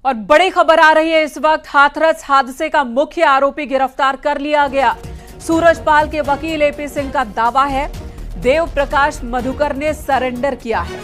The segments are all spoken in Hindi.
और बड़ी खबर आ रही है इस वक्त, हाथरस हादसे का मुख्य आरोपी गिरफ्तार कर लिया गया। सूरजपाल के वकील एपी सिंह का दावा है देव प्रकाश मधुकर ने सरेंडर किया है।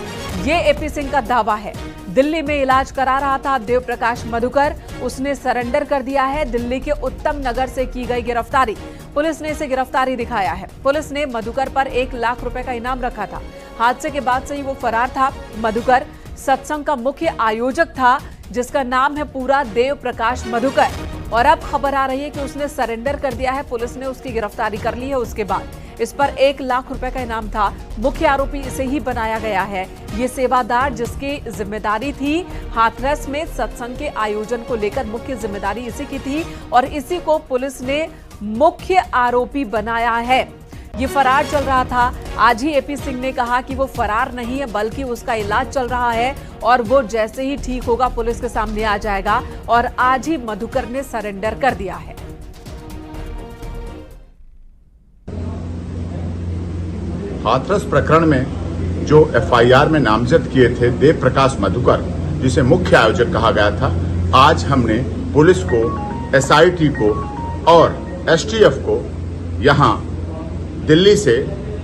ये एपी सिंह का दावा है। दिल्ली में इलाज करा रहा था देव प्रकाश मधुकर, उसने सरेंडर कर दिया है। दिल्ली के उत्तम नगर से की गई गिरफ्तारी, पुलिस ने इसे गिरफ्तारी दिखाया है। पुलिस ने मधुकर पर 1 लाख रुपए का इनाम रखा था। हादसे के बाद से ही वो फरार था। मधुकर सत्संग का मुख्य आयोजक था जिसका नाम है पूरा देव प्रकाश मधुकर, और अब खबर आ रही है कि उसने सरेंडर कर दिया है। पुलिस ने उसकी गिरफ्तारी कर ली है। उसके बाद इस पर 1 लाख रुपए का इनाम था। मुख्य आरोपी इसे ही बनाया गया है। ये सेवादार जिसकी जिम्मेदारी थी हाथरस में सत्संग के आयोजन को लेकर, मुख्य जिम्मेदारी इसी की थी और इसी को पुलिस ने मुख्य आरोपी बनाया है। ये फरार चल रहा था। आज ही एपी सिंह ने कहा कि वो फरार नहीं है बल्कि उसका इलाज चल रहा है और वो जैसे ही ठीक होगा पुलिस के सामने आ जाएगा, और आज ही मधुकर ने सरेंडर कर दिया है। हाथरस प्रकरण में जो एफआईआर में नामजद किए थे देव प्रकाश मधुकर, जिसे मुख्य आयोजक कहा गया था, आज हमने पुलिस को, एसआईटी को और एसटीएफ को यहां दिल्ली से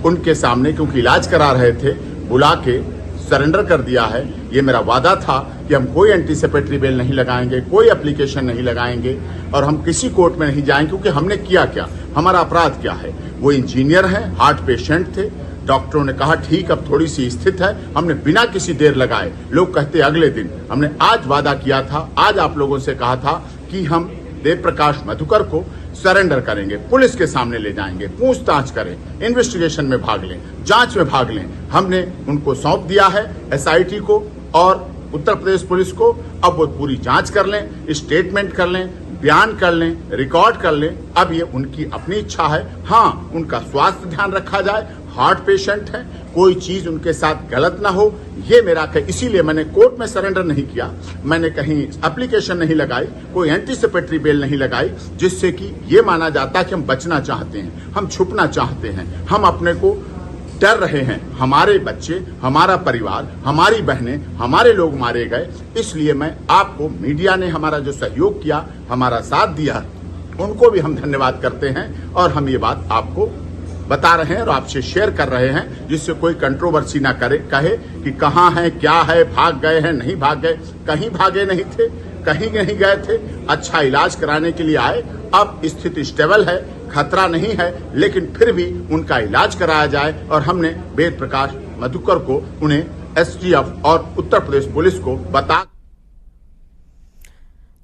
उनके सामने, क्योंकि इलाज करा रहे थे, बुला के सरेंडर कर दिया है। ये मेरा वादा था कि हम कोई एंटीसिपेटरी बेल नहीं लगाएंगे, कोई एप्लीकेशन नहीं लगाएंगे और हम किसी कोर्ट में नहीं जाएंगे, क्योंकि हमने किया क्या, हमारा अपराध क्या है। वो इंजीनियर हैं, हार्ट पेशेंट थे। डॉक्टरों ने कहा ठीक अब थोड़ी सी स्थित है। हमने बिना किसी देर लगाए, लोग कहते अगले दिन, हमने आज वादा किया था, आज आप लोगों से कहा था कि हम देव प्रकाश मधुकर को सरेंडर करेंगे, पुलिस के सामने ले जाएंगे, पूछताछ करें, इन्वेस्टिगेशन में भाग लें, जांच में भाग लें। हमने उनको सौंप दिया है एसआईटी को और उत्तर प्रदेश पुलिस को। अब वो पूरी जांच कर लें, स्टेटमेंट कर लें, बयान कर लें, रिकॉर्ड कर लें। अब ये उनकी अपनी इच्छा है। हाँ, उनका स्वास्थ्य ध्यान रखा जाए, हार्ट पेशेंट है, कोई चीज उनके साथ गलत ना हो, ये मेरा इसीलिए मैंने कोर्ट में सरेंडर नहीं किया, मैंने कहीं एप्लीकेशन नहीं लगाई, कोई एंटीसिपेटरी बेल नहीं लगाई, जिससे कि ये माना जाता कि हम बचना चाहते हैं, हम छुपना चाहते हैं, हम अपने को डर रहे हैं। हमारे बच्चे, हमारा परिवार, हमारी बहनें, हमारे लोग मारे गए। इसलिए मैं आपको, मीडिया ने हमारा जो सहयोग किया, हमारा साथ दिया, उनको भी हम धन्यवाद करते हैं और हम ये बात आपको बता रहे हैं और आपसे शेयर कर रहे हैं, जिससे कोई कंट्रोवर्सी ना करे, कहे कि कहाँ है, क्या है, भाग गए हैं, नहीं भाग गए। कहीं भागे नहीं थे, कहीं नहीं गए थे, अच्छा इलाज कराने के लिए आए। अब स्थिति स्टेबल है, खतरा नहीं है, लेकिन फिर भी उनका इलाज कराया जाए और हमने देव प्रकाश मधुकर को, उन्हें एसटीएफ और उत्तर प्रदेश पुलिस को बता।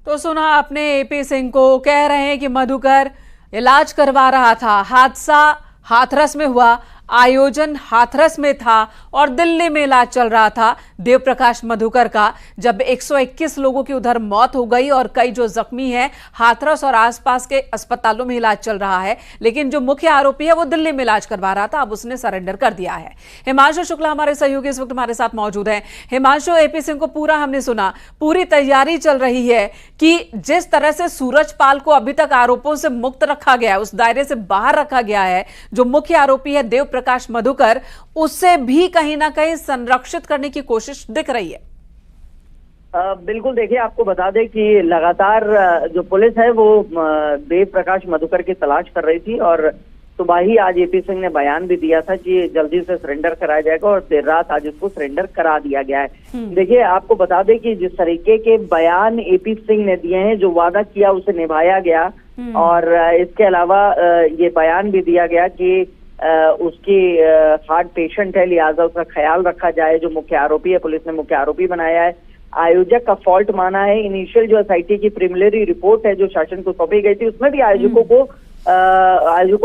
तो सुना आपने एपी सिंह को, कह रहे हैं कि मधुकर इलाज करवा रहा था, हादसा हाथरस में हुआ, आयोजन हाथरस में था और दिल्ली में इलाज चल रहा था देव प्रकाश मधुकर का। जब 121 लोगों की उधर मौत हो गई और कई जो जख्मी हैं, हाथरस और आसपास के अस्पतालों में इलाज चल रहा है, लेकिन जो मुख्य आरोपी है वो दिल्ली में इलाज करवा रहा था। अब उसने सरेंडर कर दिया है। हिमांशु शुक्ला हमारे सहयोगी इस वक्त हमारे साथ मौजूद है। हिमांशु, एपी सिंह को पूरा हमने सुना, पूरी तैयारी चल रही है कि जिस तरह से सूरजपाल को अभी तक आरोपों से मुक्त रखा गया है, उस दायरे से बाहर रखा गया है, जो मुख्य आरोपी है देव प्रकाश मधुकर, उससे भी कहीं ना कहीं संरक्षित करने की कोशिश दिख रही है। बिल्कुल, देखिए आपको बता दें कि लगातार जो पुलिस है वो देव प्रकाश मधुकर की तलाश कर रही थी और सुबह ही आज एपी सिंह ने बयान भी दिया था कि जल्दी से सरेंडर कराया जाएगा और देर रात आज उसको सरेंडर करा दिया गया है। देखिए आपको बता दें कि जिस तरीके के बयान एपी सिंह ने दिए हैं, जो वादा किया उसे निभाया गया और इसके अलावा ये बयान भी दिया गया कि उसकी हार्ट पेशेंट है, लिहाजा उसका ख्याल रखा जाए। जो मुख्य आरोपी है, पुलिस ने मुख्य आरोपी बनाया है। आयोजक का फॉल्ट माना है। इनिशियल जो एसआईटी की प्रिलिमिनरी रिपोर्ट है जो शासन को सौंपी गई थी, उसमें भी आयोजकों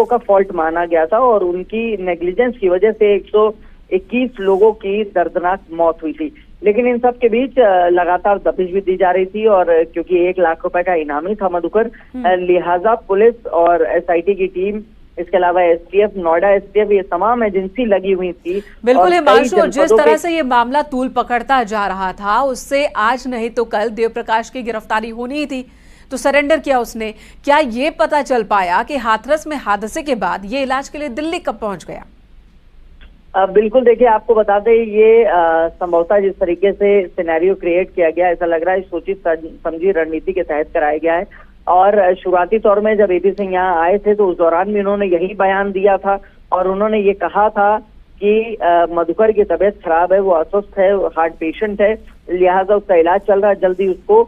का फॉल्ट माना गया था और उनकी नेग्लिजेंस की वजह से 121 लोगों की दर्दनाक मौत हुई थी। लेकिन इन सब के बीच लगातार दबिश भी दी जा रही थी और क्योंकि 1 लाख रुपए का इनामी था मधुकर, लिहाजा पुलिस और एसआईटी की टीम, इसके अलावा एसटीएफ, नोएडा एसटीएफ, ये तमाम एजेंसी लगी हुई थी। बिल्कुल हिमांशु, जिस तरह से ये मामला तूल पकड़ता जा रहा था, उससे आज नहीं तो कल देव प्रकाश की गिरफ्तारी होनी ही थी, तो सरेंडर किया उसने। क्या ये पता चल पाया कि हाथरस में हादसे के बाद ये इलाज के लिए दिल्ली कब पहुंच गया? बिल्कुल देखिए, आपको बता दें ये संभवतः जिस तरीके से सिनेरियो क्रिएट किया गया, ऐसा लग रहा है सोची समझी रणनीति के तहत कराया गया है। और शुरुआती तौर में जब एपी सिंह यहाँ आए थे तो उस दौरान भी उन्होंने यही बयान दिया था और उन्होंने ये कहा था कि मधुकर की तबीयत खराब है, वो अस्वस्थ है, वो हार्ट पेशेंट है, लिहाजा उसका इलाज चल रहा है, जल्दी उसको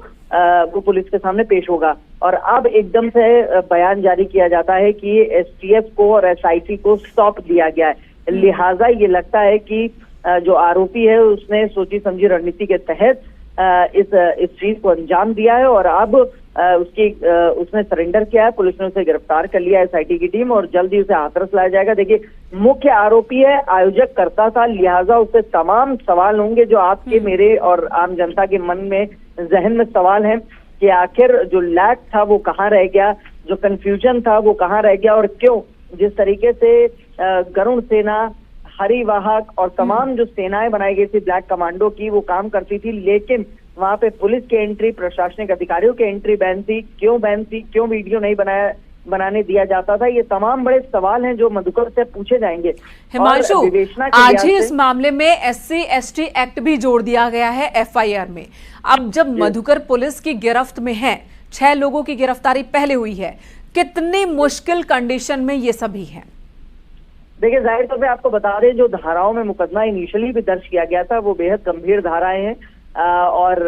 वो पुलिस के सामने पेश होगा। और अब एकदम से बयान जारी किया जाता है कि एसटीएफ को और एसआईटी को सौंप दिया गया है। लिहाजा ये लगता है कि जो आरोपी है उसने सोची समझी रणनीति के तहत इस चीज को अंजाम दिया है और अब उसने सरेंडर किया है। पुलिस ने उसे गिरफ्तार कर लिया है, एसआईटी की टीम, और जल्दी उसे हाथरस लाया जाएगा। देखिए, मुख्य आरोपी है, आयोजक करता था, लिहाजा उससे तमाम सवाल होंगे जो आपके, मेरे और आम जनता के मन में, जहन में सवाल हैं कि आखिर जो लैक था वो कहाँ रह गया, जो कंफ्यूजन था वो कहाँ रह गया, और क्यों जिस तरीके से गरुड़ सेना, हरिवाहक और तमाम जो सेनाएं बनाई गई थी ब्लैक कमांडो की, वो काम करती थी, लेकिन वहां पे पुलिस की एंट्री, प्रशासनिक अधिकारियों की एंट्री बैन थी, क्यों वीडियो नहीं बनाने दिया जाता था। ये तमाम बड़े सवाल हैं जो मधुकर से पूछे जाएंगे। हिमांशु, आज ही इस मामले में SC/ST एक्ट भी जोड़ दिया गया है FIR में। अब जब मधुकर पुलिस की गिरफ्त में है, 6 लोगों की गिरफ्तारी पहले हुई है, कितनी मुश्किल कंडीशन में ये सभी हैं? देखिए, जाहिर तौर पे आपको बता दें, जो धाराओं में मुकदमा इनिशियली भी दर्ज किया गया था वो बेहद गंभीर धाराएं हैं और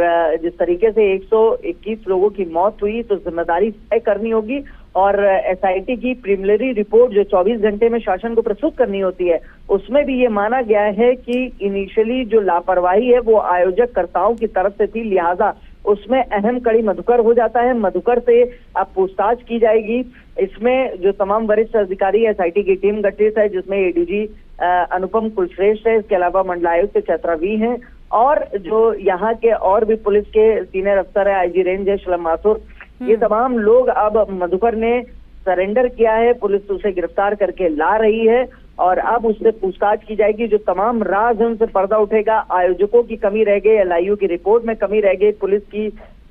जिस तरीके से 121 लोगों की मौत हुई तो जिम्मेदारी तय करनी होगी और एसआईटी की प्रीलिमिनरी रिपोर्ट जो 24 घंटे में शासन को प्रस्तुत करनी होती है, उसमें भी ये माना गया है कि इनिशियली जो लापरवाही है वो आयोजक कर्ताओं की तरफ से थी, लिहाजा उसमें अहम कड़ी मधुकर हो जाता है। मधुकर से अब पूछताछ की जाएगी। इसमें जो तमाम वरिष्ठ अधिकारी एसआईटी की टीम गठित है, जिसमें एडीजी अनुपम कुलश्रेष्ठ है, इसके अलावा मंडलायुक्त चैत्रा वी हैं और जो यहाँ के और भी पुलिस के सीनियर अफसर है, आईजी रेंज है शलम माथुर, ये तमाम लोग। अब मधुकर ने सरेंडर किया है, पुलिस उसे गिरफ्तार करके ला रही है और अब उससे पूछताछ की जाएगी। जो तमाम राज है उनसे पर्दा उठेगा। आयोजकों की कमी रह गई, एलआईयू की रिपोर्ट में कमी रह गई,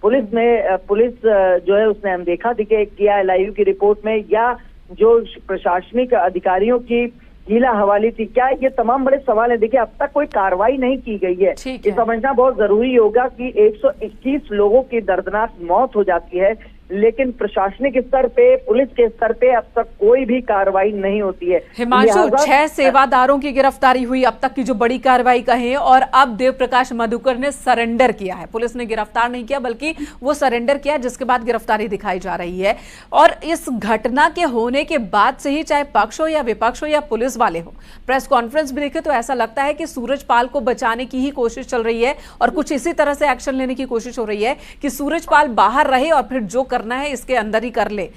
पुलिस जो है उसने अनदेखा किया एलआईयू की रिपोर्ट में, या जो प्रशासनिक अधिकारियों की हीला हवाली थी, क्या ये तमाम बड़े सवाल है। देखिए, अब तक कोई कार्रवाई नहीं की गई है। ये समझना बहुत जरूरी होगा कि 121 लोगों की दर्दनाक मौत हो जाती है, लेकिन प्रशासनिक स्तर पे, पुलिस के स्तर पे अब तक कोई भी कार्रवाई नहीं होती है। हिमांशु, 6 सेवादारों की गिरफ्तारी हुई अब तक की जो बड़ी कार्रवाई कहें, और अब देव प्रकाश मधुकर ने सरेंडर किया है। पुलिस ने गिरफ्तार नहीं किया बल्कि वो सरेंडर किया, जिसके बाद गिरफ्तारी दिखाई जा रही है। और इस घटना के होने के बाद से ही, चाहे पक्ष हो या विपक्ष हो या पुलिस वाले हो, प्रेस कॉन्फ्रेंस भी देखे तो ऐसा लगता है कि सूरजपाल को बचाने की ही कोशिश चल रही है और कुछ इसी तरह से एक्शन लेने की कोशिश हो रही है कि सूरजपाल बाहर रहे और फिर जो करना है इसके अंदर ही कर ले।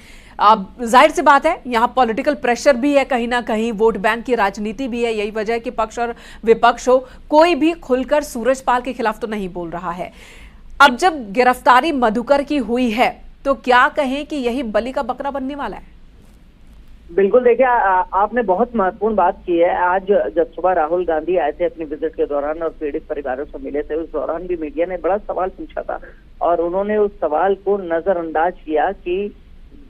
अब जाहिर सी बात है, यहां पॉलिटिकल प्रेशर भी है, कहीं ना कहीं वोट बैंक की राजनीति भी है। यही वजह है कि पक्ष और विपक्ष हो, कोई भी खुलकर सूरजपाल के खिलाफ तो नहीं बोल रहा है। अब जब गिरफ्तारी मधुकर की हुई है तो क्या कहें कि यही बलि का बकरा बनने वाला है? बिल्कुल, देखिए आपने बहुत महत्वपूर्ण बात की है। आज जब सुबह राहुल गांधी आए थे अपनी विजिट के दौरान और पीड़ित परिवारों से मिले थे, उस दौरान भी मीडिया ने बड़ा सवाल पूछा था और उन्होंने उस सवाल को नजरअंदाज किया कि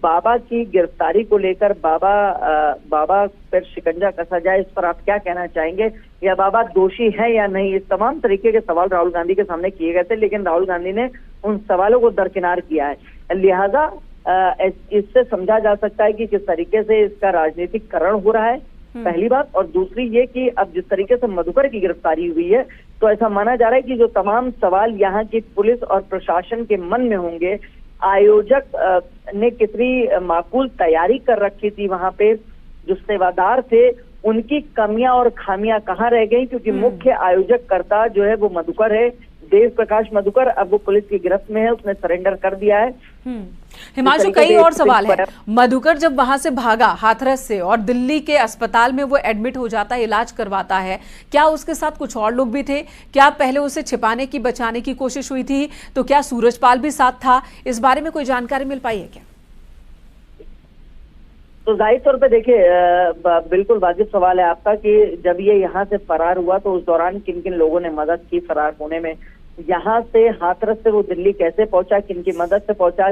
बाबा की गिरफ्तारी को लेकर बाबा पर शिकंजा कसा जाए, इस पर आप क्या कहना चाहेंगे, या बाबा दोषी है या नहीं। इस तमाम तरीके के सवाल राहुल गांधी के सामने किए गए थे, लेकिन राहुल गांधी ने उन सवालों को दरकिनार किया है। लिहाजा इससे समझा जा सकता है कि किस तरीके से इसका राजनीतिकरण हो रहा है, पहली बात। और दूसरी ये कि अब जिस तरीके से मधुकर की गिरफ्तारी हुई है तो ऐसा माना जा रहा है कि जो तमाम सवाल यहाँ की पुलिस और प्रशासन के मन में होंगे, आयोजक ने कितनी माकूल तैयारी कर रखी थी, वहां पे जो सेवादार थे उनकी कमियां और खामियां कहाँ रह गई, क्योंकि मुख्य आयोजक कर्ता जो है वो मधुकर है, देव प्रकाश मधुकर। अब वो पुलिस की गिरफ्त में है, उसने सरेंडर कर दिया है। हिमांशु, कई और सवाल है। मधुकर जब वहां से भागा हाथरस से और दिल्ली के अस्पताल में वो एडमिट हो जाता है, इलाज करवाता है, क्या उसके साथ कुछ और लोग भी थे? क्या पहले उसे छिपाने की, बचाने की कोशिश हुई थी? तो क्या सूरजपाल भी साथ था? इस बारे में कोई जानकारी मिल पाई है क्या? तो जाहिर तौर पे देखिए, बिल्कुल वाजिब सवाल है आपका कि जब ये यहाँ से फरार हुआ तो उस दौरान किन किन लोगों ने मदद की फरार होने में, यहाँ से हाथरस से वो दिल्ली कैसे पहुंचा, किन की मदद से पहुंचा,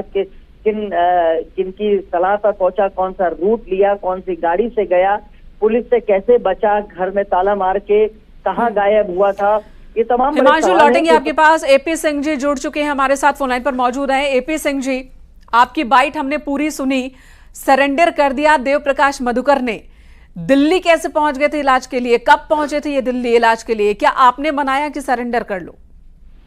किन की सलाह पर पहुंचा, कौन सा रूट लिया, कौन सी गाड़ी से गया, पुलिस से कैसे बचा, घर में ताला मार के कहाँ गायब हुआ था, ये तमाम बड़े हिमांशु सवाल लौटेंगे हैं। आपके पास। एपी सिंह जी जुड़ चुके हैं हमारे साथ, फोनलाइन पर मौजूद हैं। एपी सिंह जी, आपकी बाइट हमने पूरी सुनी, सरेंडर कर दिया देव प्रकाश मधुकर ने। दिल्ली कैसे पहुंच गए थे इलाज के लिए, कब पहुंचे थे ये दिल्ली इलाज के लिए, क्या आपने मनाया कि सरेंडर कर लो?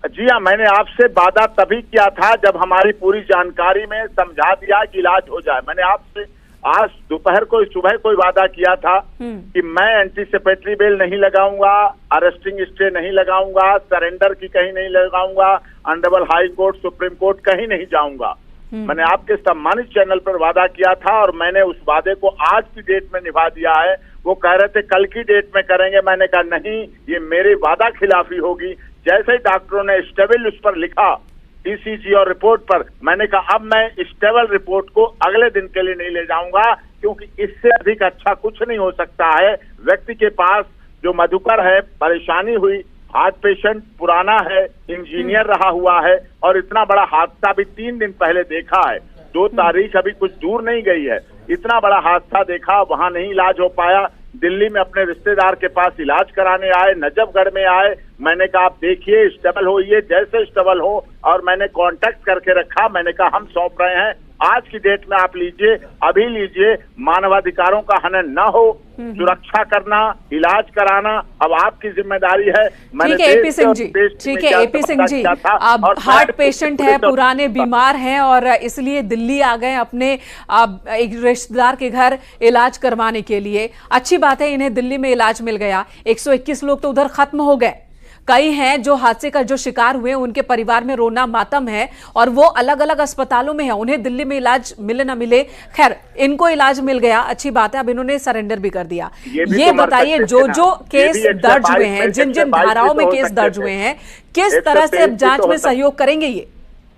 जी हाँ, मैंने आपसे वादा तभी किया था जब हमारी पूरी जानकारी में समझा दिया कि इलाज हो जाए। मैंने आपसे आज दोपहर को सुबह कोई वादा किया था कि मैं एंटीसिपेटरी बेल नहीं लगाऊंगा, अरेस्टिंग स्टे नहीं लगाऊंगा, सरेंडर की कहीं नहीं लगाऊंगा, honourable high court, supreme court कहीं नहीं जाऊंगा। मैंने आपके सम्मानित चैनल पर वादा किया था और मैंने उस वादे को आज की डेट में निभा दिया है। वो कह रहे थे कल की डेट में करेंगे, मैंने कहा नहीं, ये मेरी वादा खिलाफी होगी। जैसे ही डॉक्टरों ने स्टेबल उस पर लिखा ईसीजी और रिपोर्ट पर, मैंने कहा अब मैं स्टेबल रिपोर्ट को अगले दिन के लिए नहीं ले जाऊंगा, क्योंकि इससे अधिक अच्छा कुछ नहीं हो सकता है। व्यक्ति के पास जो मधुकर है, परेशानी हुई, हार्ट पेशेंट पुराना है, इंजीनियर रहा हुआ है और इतना बड़ा हादसा भी 3 दिन पहले देखा है। 2 तारीख अभी कुछ दूर नहीं गई है, इतना बड़ा हादसा देखा, वहां नहीं इलाज हो पाया। दिल्ली में अपने रिश्तेदार के पास इलाज कराने आए, नजफगढ़ में आए। मैंने कहा आप देखिए, स्टेबल होइए, जैसे स्टेबल हो, और मैंने कांटेक्ट करके रखा। मैंने कहा हम सौंप रहे हैं, आज की डेट में आप लीजिए, अभी लीजिए, मानवाधिकारों का हनन न हो, सुरक्षा करना, इलाज कराना अब आपकी जिम्मेदारी है। ठीक है एपी सिंह जी, ठीक है एपी सिंह जी, अब हार्ट पेशेंट है, पुराने बीमार हैं और इसलिए दिल्ली आ गए अपने एक रिश्तेदार के घर इलाज करवाने के लिए। अच्छी बात है, इन्हें दिल्ली में इलाज मिल गया। 121 लोग तो उधर खत्म हो गए, कई हैं जो हादसे का जो शिकार हुए, उनके परिवार में रोना मातम है और वो अलग अलग अस्पतालों में है, उन्हें दिल्ली में इलाज मिले ना मिले, खैर इनको इलाज मिल गया, अच्छी बात है। अब इन्होंने सरेंडर भी कर दिया। ये बताइए, जो केस दर्ज हुए हैं, जिन जिन धाराओं में केस दर्ज हुए हैं, किस तरह से अब जांच में सहयोग करेंगे? ये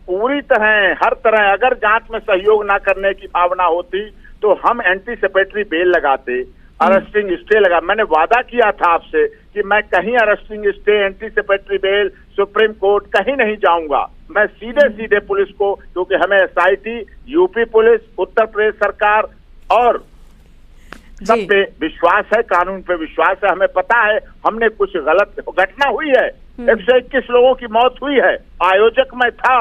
पूरी तरह, हर तरह, अगर जांच में सहयोग ना करने की भावना होती तो हम एंटीसिपेटरी बेल लगाते, अरेस्टिंग स्टे लगा। मैंने वादा किया था आपसे कि मैं कहीं arresting stay, anticipatory bail, supreme court कहीं नहीं जाऊंगा। मैं सीधे सीधे पुलिस को, क्योंकि हमें SIT, UP police, Uttar Pradesh सरकार और सब पे विश्वास है, कानून पे विश्वास है। हमें पता है हमने कुछ गलत घटना हुई है, 121 लोगों की मौत हुई है, आयोजक मैं था,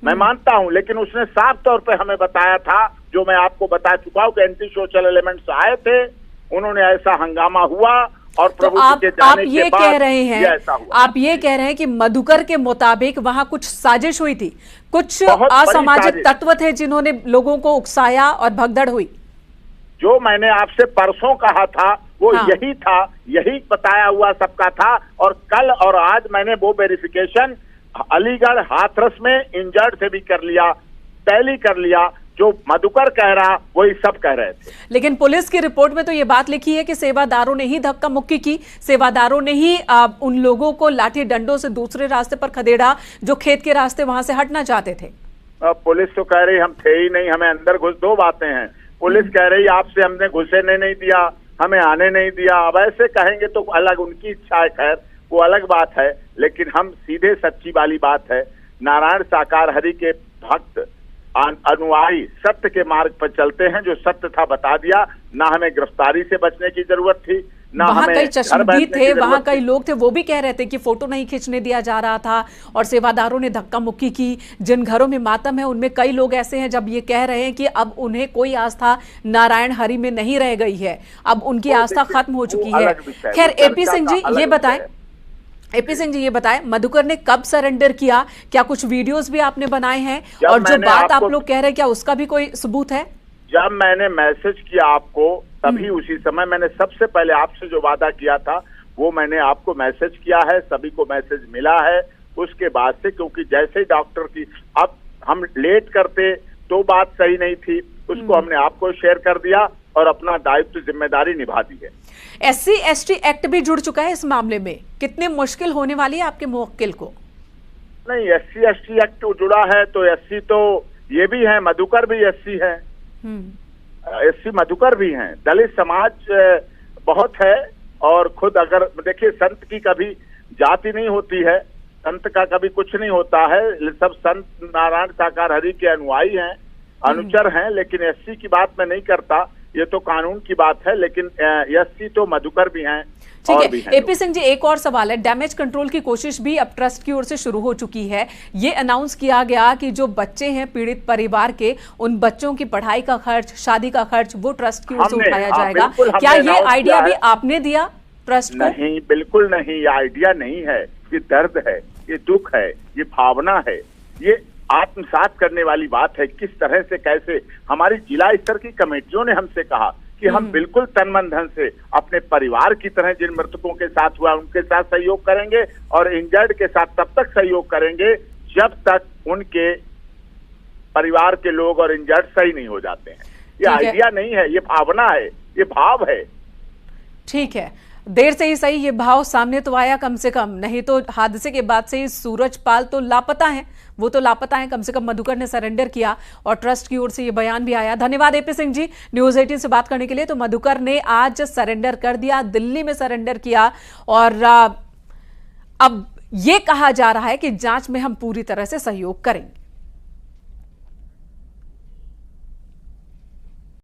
मैं मानता हूं, लेकिन उसने साफ तौर पे हमें बताया था, जो मैं आपको बता चुका हूं कि एंटी सोशल एलिमेंट्स आए थे, उन्होंने ऐसा हंगामा हुआ और प्रभु तो के जाने आप ये के बाद कह रहे हैं, ऐसा हुआ। आप ये कह रहे हैं कि मधुकर के मुताबिक वहां कुछ साजिश हुई थी, कुछ असामाजिक तत्व थे जिन्होंने लोगों को उकसाया और भगदड़ हुई। जो मैंने आपसे परसों कहा था वो यही था, यही बताया हुआ सबका था। और कल और आज मैंने वो वेरिफिकेशन अलीगढ़ हाथरस में इंजर्ड से भी कर लिया, टैली कर लिया। जो मधुकर कह रहा वही सब कह रहे थे। लेकिन पुलिस की रिपोर्ट में तो ये बात लिखी है कि सेवादारों ने ही धक्का मुक्की की, सेवादारों ने ही उन लोगों को लाठी डंडों से दूसरे रास्ते पर खदेड़ा जो खेत के रास्ते वहां से हटना चाहते थे। पुलिस तो कह रही हम थे ही नहीं, हमें अंदर घुस। 2 बातें हैं, पुलिस कह रही आपसे हमने घुसने नहीं दिया, हमें आने नहीं दिया। अब ऐसे कहेंगे तो अलग उनकी इच्छा है, खैर वो अलग बात है, लेकिन हम सीधे सच्ची वाली बात है, नारायण साकार हरि के भक्त अनुयायी सत्य के मार्ग पर चलते हैं। जो सत्य था बता दिया, ना हमें गिरफ्तारी से बचने की जरूरत थी, ना वहां हमें कई चश्मदीद थे, वहां कई लोग थे, वो भी कह रहे थे कि फोटो नहीं खींचने दिया जा रहा था और सेवादारों ने धक्का मुक्की की। जिन घरों में मातम है उनमें कई लोग ऐसे हैं जब ये कह रहे हैं कि अब उन्हें कोई आस्था नारायण हरि में नहीं रह गई है, अब उनकी आस्था खत्म हो चुकी है। खैर एपी सिंह जी ये बताएं, एपी सिंह जी ये बताएं, मधुकर ने कब सरेंडर किया? क्या कुछ वीडियोस भी आपने बनाए हैं? और जो बात आप लोग कह रहे हैं क्या उसका भी कोई सबूत है? जब मैंने मैसेज किया आपको तभी उसी समय मैंने सबसे पहले आपसे जो वादा किया था वो मैंने आपको मैसेज किया है, सभी को मैसेज मिला है। उसके बाद से, क्योंकि जैसे ही डॉक्टर की, अब हम लेट करते तो बात सही नहीं थी, उसको हमने आपको शेयर कर दिया और अपना दायित्व जिम्मेदारी निभा दी है। SC ST एक्ट भी जुड़ चुका है इस मामले में, कितनी मुश्किल होने वाली है आपके मुवक्किल को? नहीं, SC ST एक्ट जुड़ा है तो SC तो ये भी है, मधुकर भी SC है, SC मधुकर भी हैं। दलित समाज बहुत है और खुद अगर देखिए संत की कभी जाति नहीं होती है, संत का कभी कुछ नहीं होता है, सब संत नारायण साकार हरि के अनुयायी हैं, अनुचर हैं। लेकिन SC की बात मैं नहीं करता, ये तो कानून की बात है, लेकिन एससी तो मधुकर भी हैं। ठीक है एपी सिंह जी, एक और सवाल है। डैमेज कंट्रोल की कोशिश भी अब ट्रस्ट की ओर से शुरू हो चुकी है। ये अनाउंस किया गया कि जो बच्चे हैं पीड़ित परिवार के, उन बच्चों की पढ़ाई का खर्च, शादी का खर्च वो ट्रस्ट की ओर से उठाया जाएगा। क्या ये आइडिया भी आपने दिया ट्रस्ट को? नहीं, बिल्कुल नहीं, ये आइडिया नहीं है, ये दर्द है, ये दुख है, ये भावना है, ये आत्मसात करने वाली बात है। किस तरह से कैसे हमारी जिला स्तर की कमेटियों ने हमसे कहा कि हम बिल्कुल तन मन धन से अपने परिवार की तरह जिन मृतकों के साथ हुआ उनके साथ सहयोग करेंगे और इंजर्ड के साथ तब तक सहयोग करेंगे जब तक उनके परिवार के लोग और इंजर्ड सही नहीं हो जाते हैं। ये आइडिया नहीं है, ये भावना है, ये भाव है। ठीक है, देर से ही सही ये भाव सामने तो आया कम से कम, नहीं तो हादसे के बाद से ही सूरजपाल तो लापता है, वो तो लापता है। कम से कम मधुकर ने सरेंडर किया और ट्रस्ट की ओर से ये बयान भी आया। धन्यवाद एपी सिंह जी न्यूज़ 18 से बात करने के लिए। तो मधुकर ने आज सरेंडर कर दिया, दिल्ली में सरेंडर किया और अब ये कहा जा रहा है कि जांच में हम पूरी तरह से सहयोग करेंगे।